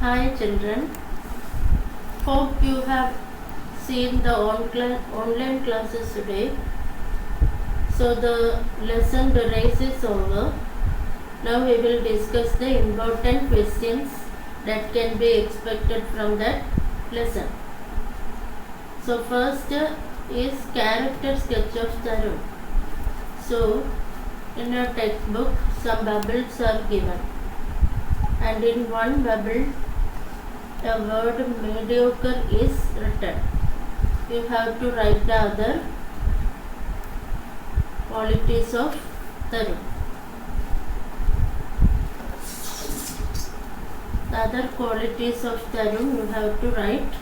Hi children, hope you have seen the online classes today. So the lesson the race is over. Now we will discuss the important questions that can be expected from that lesson. So first is character sketch of Tarun. So in your textbook some bubbles are given, and in one bubble a word mediocre is written. You have to write the other qualities of Tarun. The other qualities of Tarun you have to write.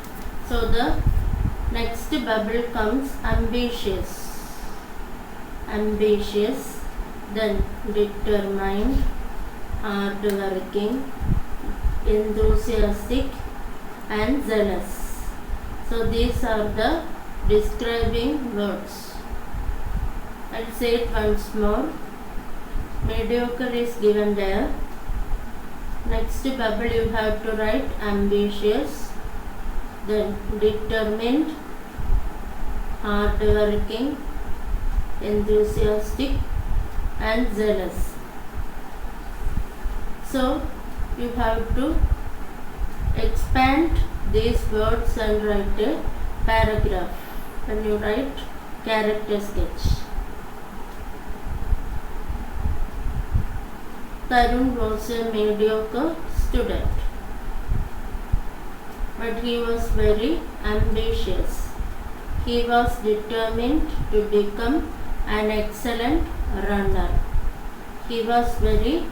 So the next bubble comes ambitious. Ambitious, then determined, hardworking, enthusiastic, and zealous. So these are the describing words. I'll say it once more. Mediocre is given there. Next bubble you have to write ambitious, then determined, hardworking, enthusiastic, and zealous. So you have to expand these words and write a paragraph when you write character sketch. Tarun was a mediocre student, but he was very ambitious. He was determined to become an excellent runner. He was very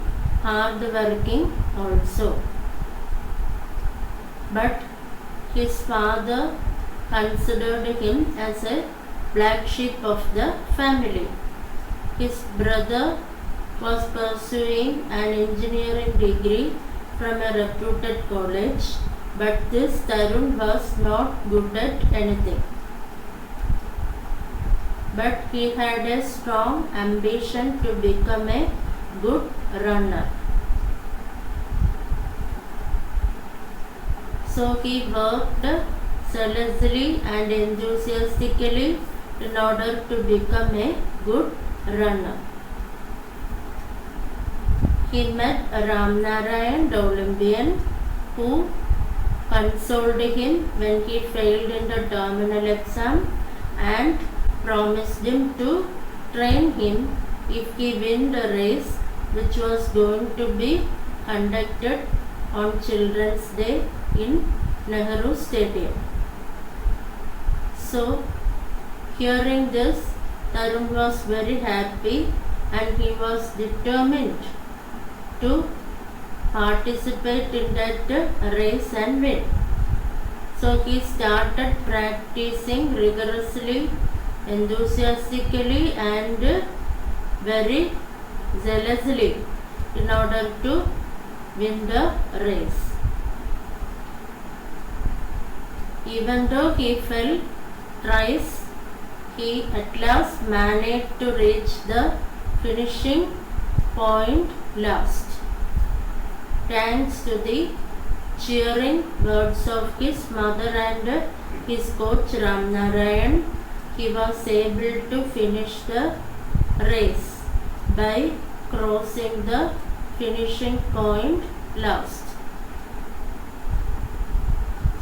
hard-working also. But his father considered him as a black sheep of the family. His brother was pursuing an engineering degree from a reputed college, but this Tarun was not good at anything. But he had a strong ambition to become a good runner. So he worked zealously and enthusiastically in order to become a good runner. He met Ramnarayan, the Olympian, who consoled him when he failed in the terminal exam and promised him to train him if he win the race, which was going to be conducted on Children's Day in Nehru Stadium. So, hearing this, Tarun was very happy and he was determined to participate in that race and win. So, he started practicing rigorously, enthusiastically, and very zealously in order to win the race. Even though he fell thrice, he at last managed to reach the finishing point last. Thanks to the cheering words of his mother and his coach Ramnarayan, he was able to finish the race by crossing the finishing point last.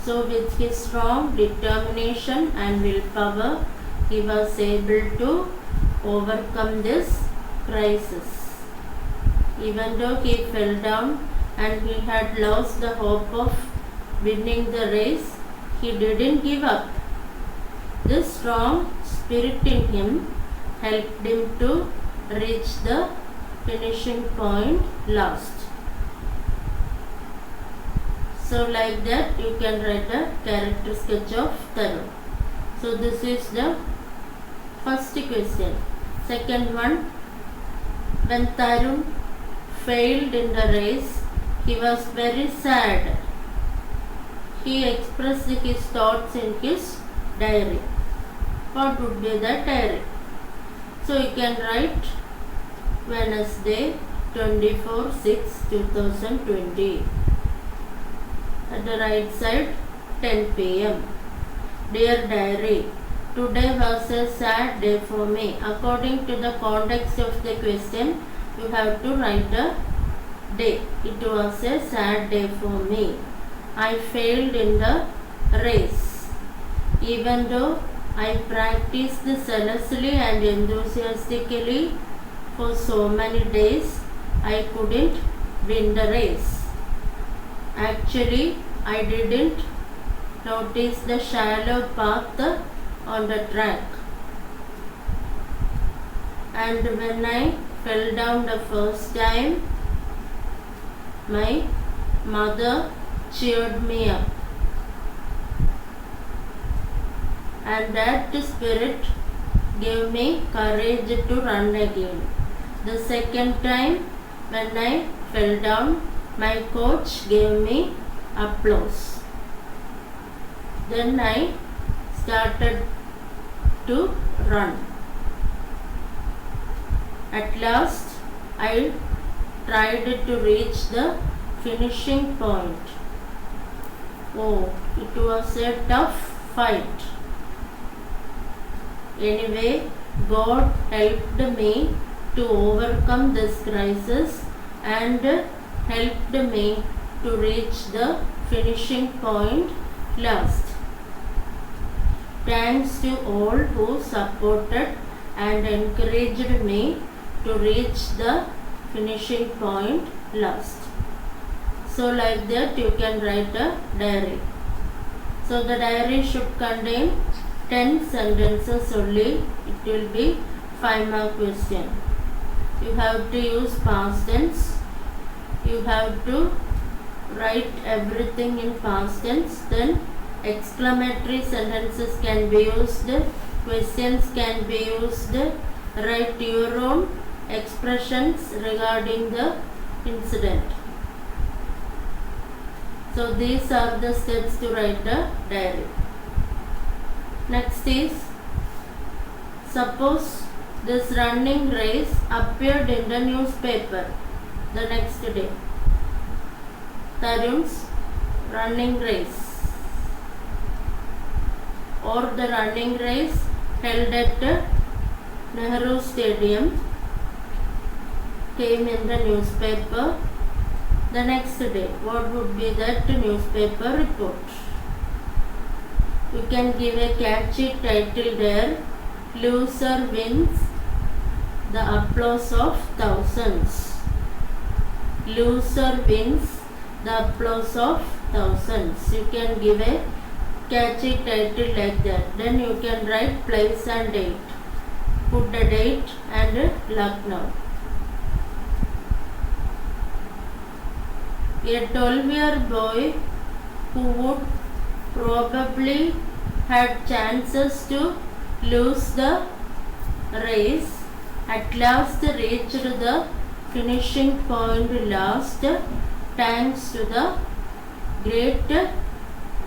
So with his strong determination and willpower, he was able to overcome this crisis. Even though he fell down and he had lost the hope of winning the race, he didn't give up. This strong spirit in him helped him to reach the finishing point last. So like that you can write a character sketch of Tarun. So this is the first question. Second one, when Tarun failed in the race, he was very sad. He expressed his thoughts in his diary. What would be the diary? So you can write Wednesday 24/6/2020. at the right side 10 p.m. Dear diary, today was a sad day for me. According to the context of the question, you have to write a day. It was a sad day for me. I failed in the race. Even though I practiced zealously and enthusiastically for so many days, I couldn't win the race. Actually, I didn't notice the shallow path on the track. And when I fell down the first time, my mother cheered me up. And that spirit gave me courage to run again. The second time, when I fell down, my coach gave me applause. Then I started to run. At last, I tried to reach the finishing point. Oh, it was a tough fight. Anyway, God helped me to overcome this crisis and helped me to reach the finishing point last. Thanks to all who supported and encouraged me to reach the finishing point last. So like that you can write a diary. So the diary should contain 10 sentences only. It will be 5 mark question. You have to use past tense. You have to write everything in past tense. Then exclamatory sentences can be used. Questions can be used. Write your own expressions regarding the incident. So these are the steps to write a diary. Next is, suppose this running race appeared in the newspaper the next day. Tarun's running race, or the running race held at Nehru Stadium came in the newspaper the next day. What would be that newspaper report? You can give a catchy title there. Loser wins the applause of thousands. Loser wins the applause of thousands. You can give a catchy title like that. Then you can write place and date. Put the date and Lucknow. A 12-year boy who would probably had chances to lose the race at last reached the finishing point last, thanks to the great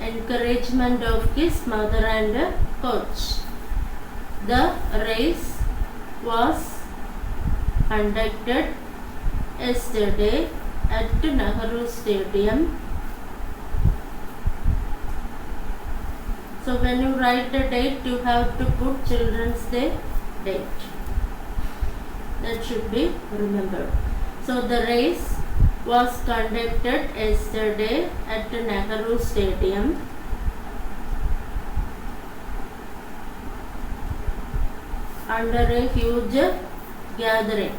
encouragement of his mother and coach. The race was conducted yesterday at Nehru Stadium. So when you write the date, you have to put Children's Day date. That should be remembered. So the race was conducted yesterday at Nehru Stadium. Under a huge gathering.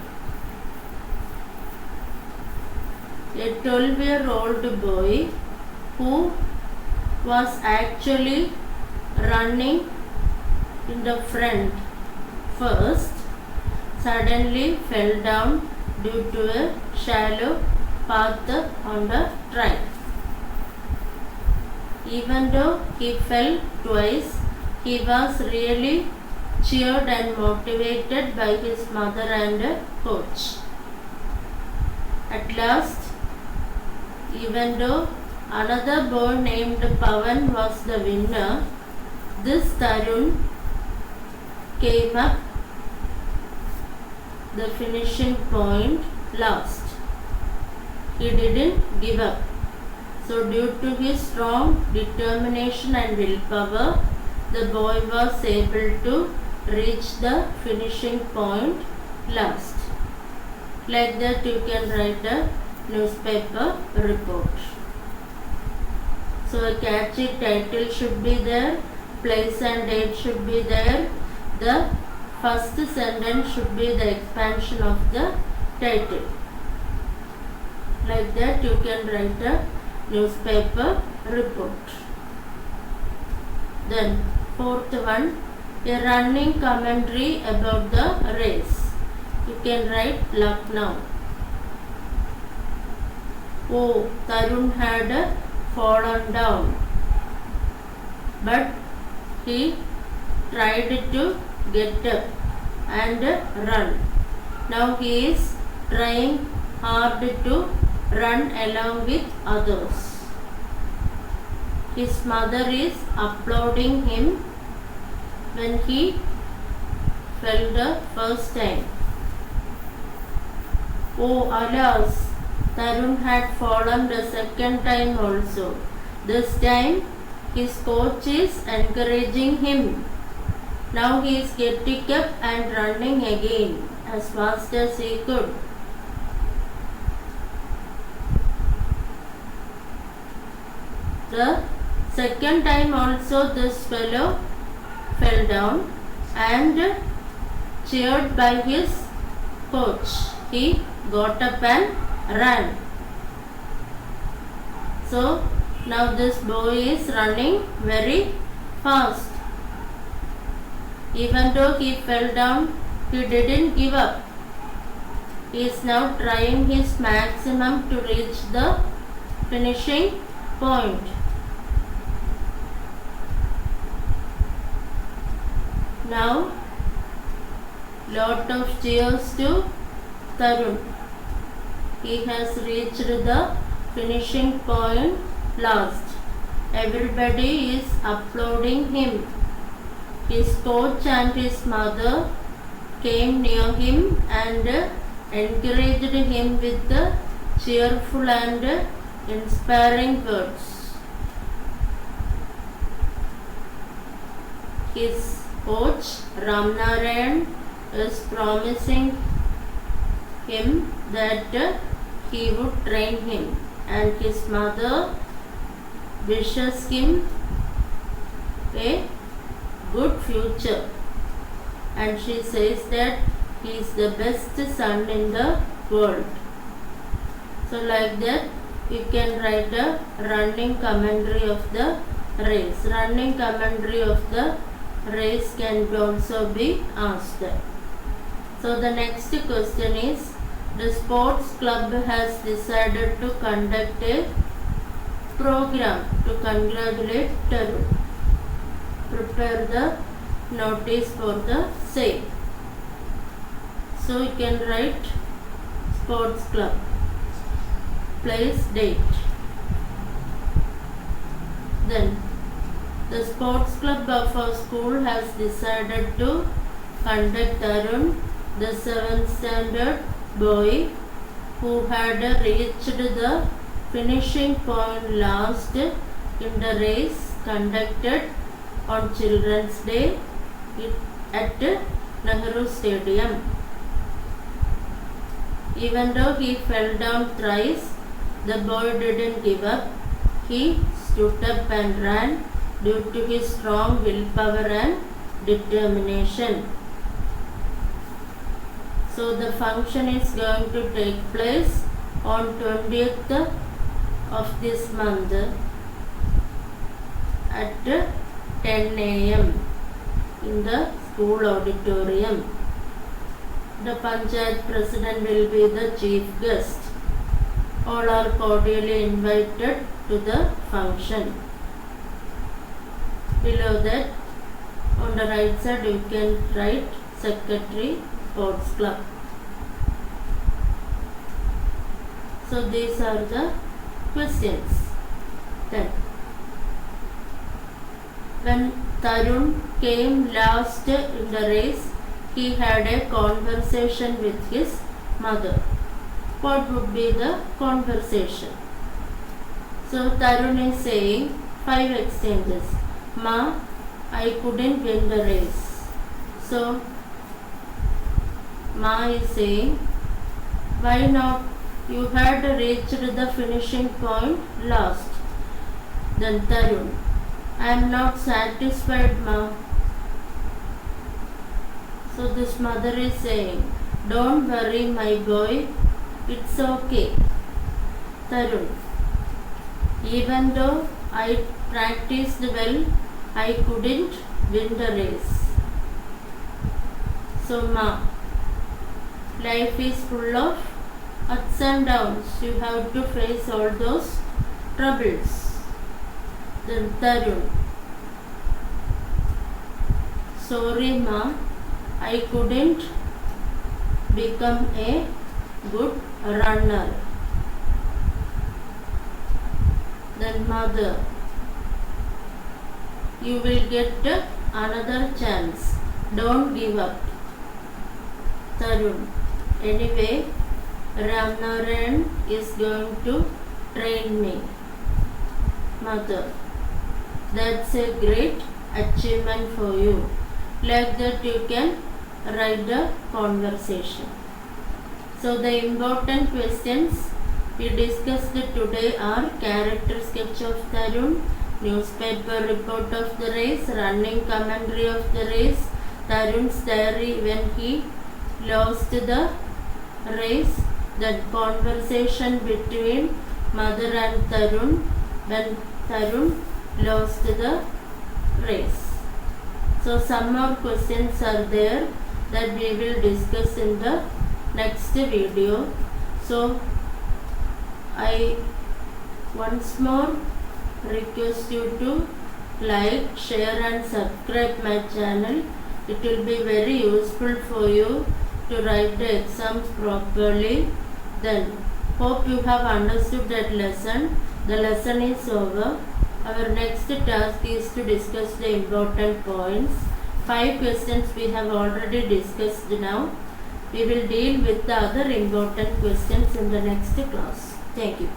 A 12-year-old boy who was actually running in the front first suddenly fell down due to a shallow path on the track. Even though he fell twice, he was really cheered and motivated by his mother and coach. At last, even though another boy named Pavan was the winner, this Tarun came up the finishing point last. He didn't give up. So due to his strong determination and willpower, the boy was able to reach the finishing point last. Like that you can write a newspaper report. So a catchy title should be there, place and date should be there. The first sentence should be the expansion of the title. Like that you can write a newspaper report. Then fourth one, a running commentary about the race. You can write Lucknow. Oh, Tarun had fallen down, but he tried to get up and run. Now he is trying hard to run along with others. His mother is applauding him when he fell the first time. Oh, alas! Tarun had fallen the second time also. This time his coach is encouraging him. Now he is getting up and running again as fast as he could. The second time also this fellow fell down and cheered by his coach. He got up and ran. So now this boy is running very fast. Even though he fell down, he didn't give up. He is now trying his maximum to reach the finishing point. Now, lot of cheers to Tarun. He has reached the finishing point last. Everybody is applauding him. His coach and his mother came near him and encouraged him with the cheerful and inspiring words. His coach Ramnarayan is promising him that he would train him, and his mother wishes him a good future, and she says that he is the best son in the world. So like that you can write a running commentary of the race. Running commentary of the race can also be asked. So the next question is, the sports club has decided to conduct a program to congratulate Tarun. Prepare the notice for the same. So you can write sports club, place, date. Then the sports club of our school has decided to conduct Tarun, the 7th standard boy who had reached the finishing point last in the race conducted on Children's Day at Nehru Stadium. Even though he fell down thrice, the boy didn't give up. He stood up and ran due to his strong willpower and determination. So the function is going to take place on 20th of this month at 10 a.m. in the school auditorium. The Panchayat President will be the chief guest. All are cordially invited to the function. Below that, on the right side, you can write Secretary Sports Club. So these are the questions. Then, when Tarun came last in the race, he had a conversation with his mother. What would be the conversation? So Tarun is saying 5 exchanges. Ma, I couldn't win the race. So Ma is saying, why not? You had reached the finishing point last. Then Tarun, I am not satisfied, Ma. So this mother is saying, don't worry, my boy, it's okay. Tarun, even though I practiced well, I couldn't win the race. So Ma, life is full of ups and downs. You have to face all those troubles. Then Tarun, sorry Ma, I couldn't become a good runner. Then Mother, you will get another chance. Don't give up. Tarun, anyway, Ramnarayan is going to train me. Mother, that's a great achievement for you. Like that you can write the conversation. So the important questions we discussed today are character sketch of Tarun, newspaper report of the race, running commentary of the race, Tarun's diary when he lost the race, that conversation between mother and Tarun when Tarun lost the race. So some more questions are there that we will discuss in the next video. So I once more request you to like, share and subscribe my channel. It will be very useful for you to write the exams properly. Then hope you have understood that lesson. The lesson is over. Our next task is to discuss the important points. 5 questions we have already discussed now. We will deal with the other important questions in the next class. Thank you.